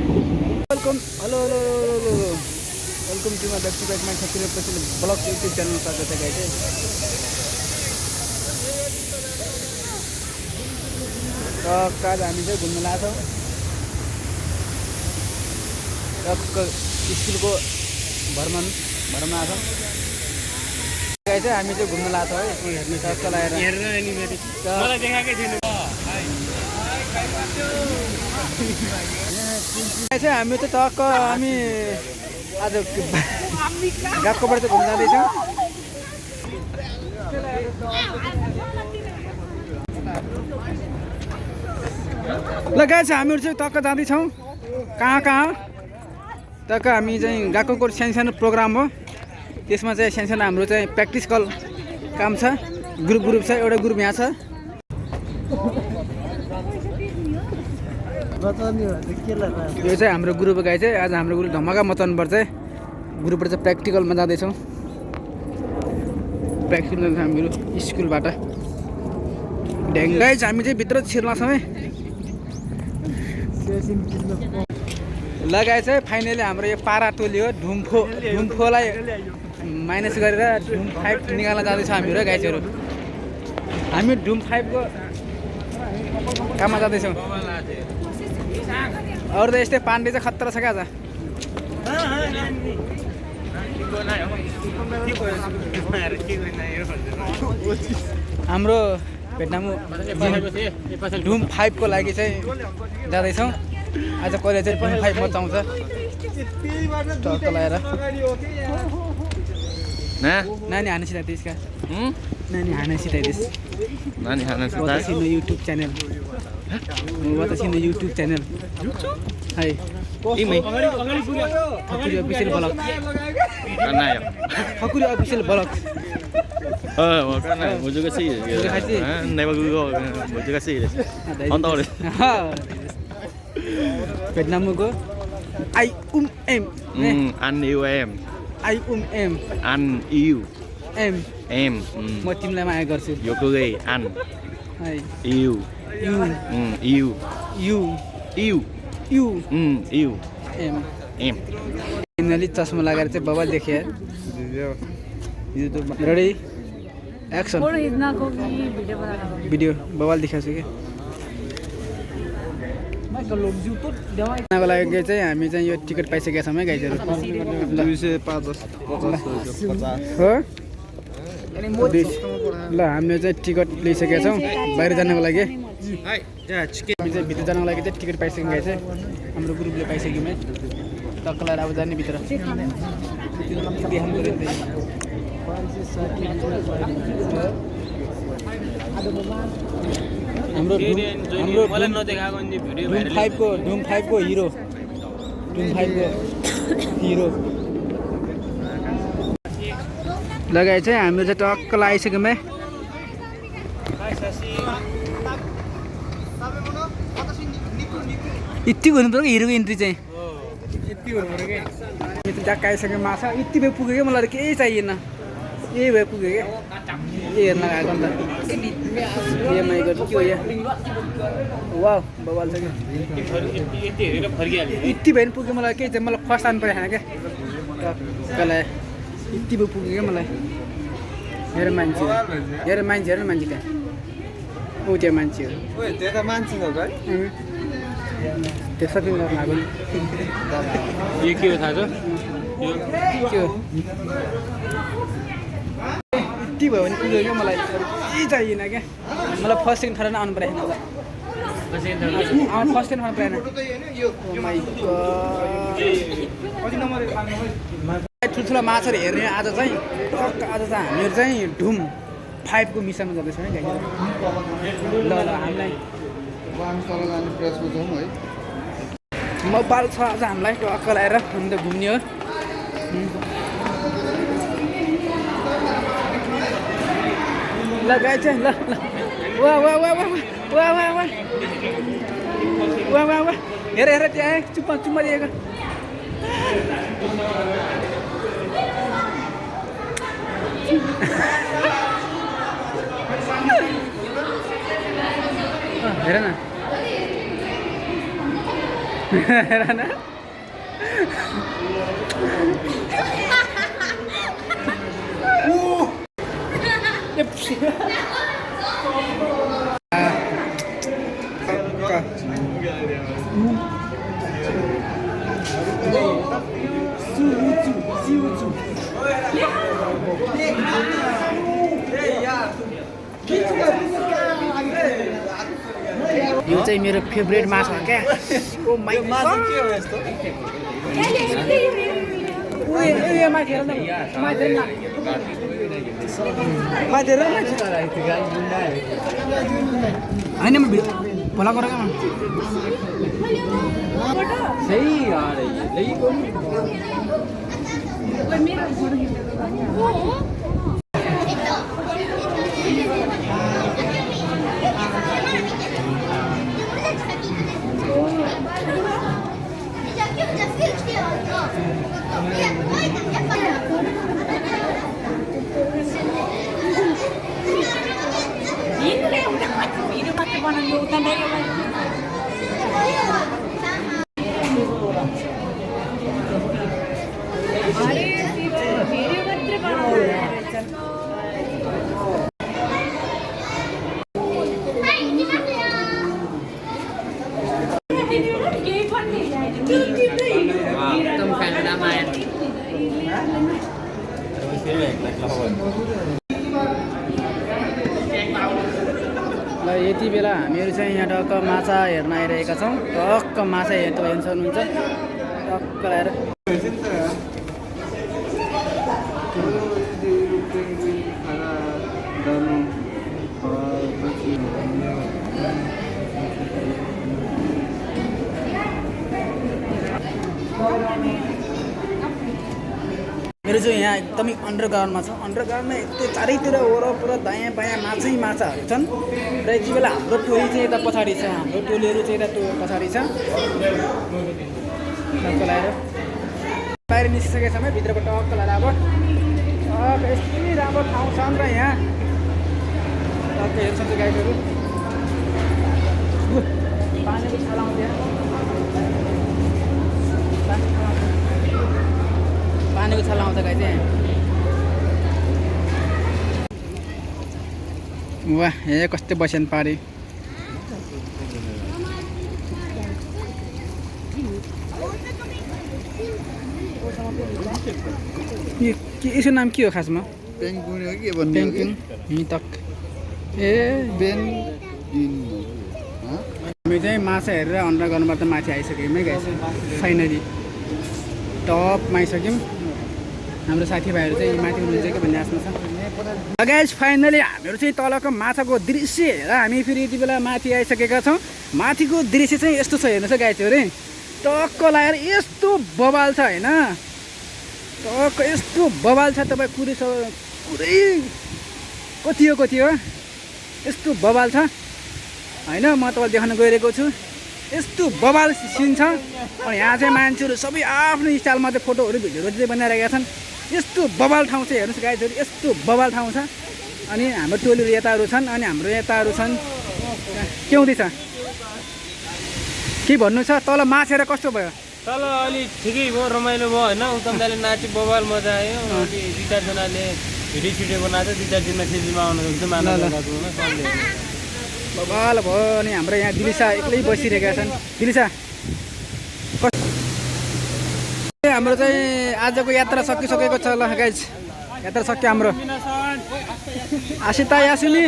Welcome hello hello hello welcome to my back to back my खतिर blog YouTube channel स्वागत है guys. तो आज हामी चाहिँ घुम्न लाग्छौँ स्कुलको भरमा आछौँ गाइस। हामी चाहिँ घुम्न लाग्छौँ है हेर्नु टक्क लगाएर मलाई देखाएकै थिएन हामी त टक्क हामी आज गाकोबाट चाहिँ घुम्न जाँदैछौँ। ल गाइस हामीहरू चाहिँ टक्क जाँदैछौँ कहाँ टक्क हामी चाहिँ गएको सानो सानो प्रोग्राम हो। त्यसमा चाहिँ सानो सानो हाम्रो चाहिँ प्र्याक्टिकल काम छ। ग्रुप छ, एउटा ग्रुप यहाँ छ। यो चाहिँ हाम्रो ग्रुप गाई चाहिँ आज हाम्रो ग्रुप धमाका मचाउनुपर्छ चाहिँ ग्रुपबाट चाहिँ प्र्याक्टिकलमा जाँदैछौँ। प्र्याक्टिकल हामीहरू स्कुलबाट ढ्याङ्गाइ हामी चाहिँ भित्र छिर्ला छौँ है। लगाए चाहिँ फाइनली हाम्रो यो पारा टोली हो धुम्फोलाई माइनस गरेर धुम 5 निकाल्न जाँदैछौँ हामीहरू गाइजहरू। हामी धुम 5 को काममा जाँदैछौँ। अरू त यस्तै पाण्डे चाहिँ खतरा छ क्या आज। हाम्रो भेटनामु धुम 5 को लागि चाहिँ जाँदैछौँ। आज कहिले चाहिँ धुम 5 मचाउँछ टक्क लगाएर। नानी हाने सिधाइदिस् क्या नानी हाने सिधाइदिस् बतासिनो युट्युब च्यानल बतासिनो युट्युब च्यानल है Thakuri official blog Thakuri official blog Mucho que sí, never go. Mucho que sí. On the भेटनामको I am an yêu em I am an yêu एम em म तिमीलाई माया गर्छु yo cười an है yêu you yêu you yêu you yêu एम em finally चस्मा लगाएर चाहिँ बवाल देखे रेडी एक्सन भिडियो बवाल देखाएको छु कि लागि चाहिँ हामी चाहिँ यो टिकट पाइसकेका छौँ है गाइजहरू। 250 हो ल हामीले चाहिँ टिकट लिइसकेका छौँ बाहिर जानको लागि। हामी चाहिँ भित्र जानको लागि चाहिँ टिकट पाइसक्यौँ गाइस। हाम्रो ग्रुपले पाइसक्यौँ है टक्क लगाएर अब जाने भित्र हाम्रो धुम 5 को हिरो लगाए चाहिँ हामीहरू चाहिँ टक्क लगाइसक्यौँ है। यति हुनु पऱ्यो कि हिरोको इन्ट्री चाहिँ यति हुनु पऱ्यो कि ट्याक्क आइसक्यो माछा यति भए पुग्यो क्या मलाई केही चाहिएन यही भए पुग्यो क्या ए हेर्न गएको नि त एमआई गर्छु के हो यहाँ वा बवाल छ क्या यति भए पनि पुग्यो मलाई केही चाहिँ मलाई फर्स्ट आउनु परेन क्या टक्कलाई यति भए पुग्यो क्या मलाई। हेर मान्छे त्यहाँ ऊ त्यो मान्छे हो त्यो सपिङ गर्न आएको यो के हो थाहा छ के हो यति भयो भने पुग्यो क्या मलाई केही चाहिएन क्या मलाई फर्स्ट सेकेन्ड थर्ड आउनु परेन फर्स्ट सेकेन्ड आउनु परेन। ठुल्ठुलो माछाहरू हेर्ने आज चाहिँ हामीहरू चाहिँ धुम 5 को मिसनमा जाँदैछौँ है गाइस। ल हामीलाई मोबाइल छ आज हामीलाई टक्क लगाएर हामी त घुम्ने हो। ल गाई चाहिँ ल वा वा वा वा वा वा वा वा वा वा हेर त्यहाँ चुम्मा दिएको हेर न हेर न यो चाहिँ मेरो फेभरेट माछा हो क्या ओ माइ माछा के हो यस्तो होइन भोला गरेको सही यार यही को ल यति बेला हामीहरू चाहिँ यहाँ टक्क माछा हेर्न आइरहेका छौँ टक्क माछा हेर्न सक्नुहुन्छ टक्क लगाएर मेरो चाहिँ यहाँ एकदमै अन्डरग्राउन्डमा छ अन्डरग्राउन्डमा यति चारैतिर वरपर दायाँ बायाँ माछै माछाहरू छन् र यति बेला हाम्रो टोली चाहिँ यता पछाडि छ हाम्रो टोलीहरू चाहिँ यता पछाडि छ टक्क लगाएर बाहिर निस्किसकेको छ भित्रको टक्क लगाएर अब यति राम्रो ठाउँ छ नि त यहाँ टक्क हेर्छ गाइडहरू पानीको छाला आउँछ पानीको छाला आउँछ गाई चाहिँ वाह हे कस्तो बस्यान पारे यसको नाम के हो खासमा पेङ्गुइन हो के भन्ने हो कि हितक ए हामी चाहिँ माछा हेरेर अन्डरग्राउन्डबाट माथि आइसक्यौँ है गाइस फाइनली टपमा आइसक्यौँ हाम्रो साथीभाइहरू चाहिँ माथि हुनुहुन्छ कि भन्ने आशा छ गाइस फाइनली हामीहरू चाहिँ तलको माछाको दृश्य हेरेर हामी फेरि यति बेला माथि आइसकेका छौँ माथिको दृश्य चाहिँ यस्तो छ हेर्नुहोस् है गाइसहरू टक्क लगाएर यस्तो बवाल छ होइन टक्क यस्तो बवाल छ तपाईँ पुरै कति हो यस्तो बवाल छ होइन म तपाईँलाई देखाउन गइरहेको छु यस्तो बवाल सिन छ अनि यहाँ चाहिँ मान्छेहरू सबै आफ्नो स्टाइलमा चाहिँ फोटोहरू भिडियोहरू चाहिँ बनाइरहेका छन् यस्तो बवाल ठाउँ चाहिँ हेर्नुहोस् गाइजहरू यस्तो बवाल ठाउँ छ अनि हाम्रो टोलीहरू यताहरू छन् अनि हाम्रो यताहरू छन् के हुँदैछ के भन्नु छ तल माछेर कस्तो भयो तल अलि ठिकै भयो रमाइलो भयो होइन उत्तम दाले नाच्यो बवाल मजा आयो अनि दुई चारजनाले भिडियो सिडियो बनाएको दुई चार दिनमा खेतीमा आउनु हुन्छ बवाल भयो अनि हाम्रो यहाँ दिलिसा एक्लै बसिरहेका छन् दिलिसा हाम्रो चाहिँ आजको यात्रा सकिसकेको छ ल गाइज यात्रा सक्यो हाम्रो आशिता यासिनी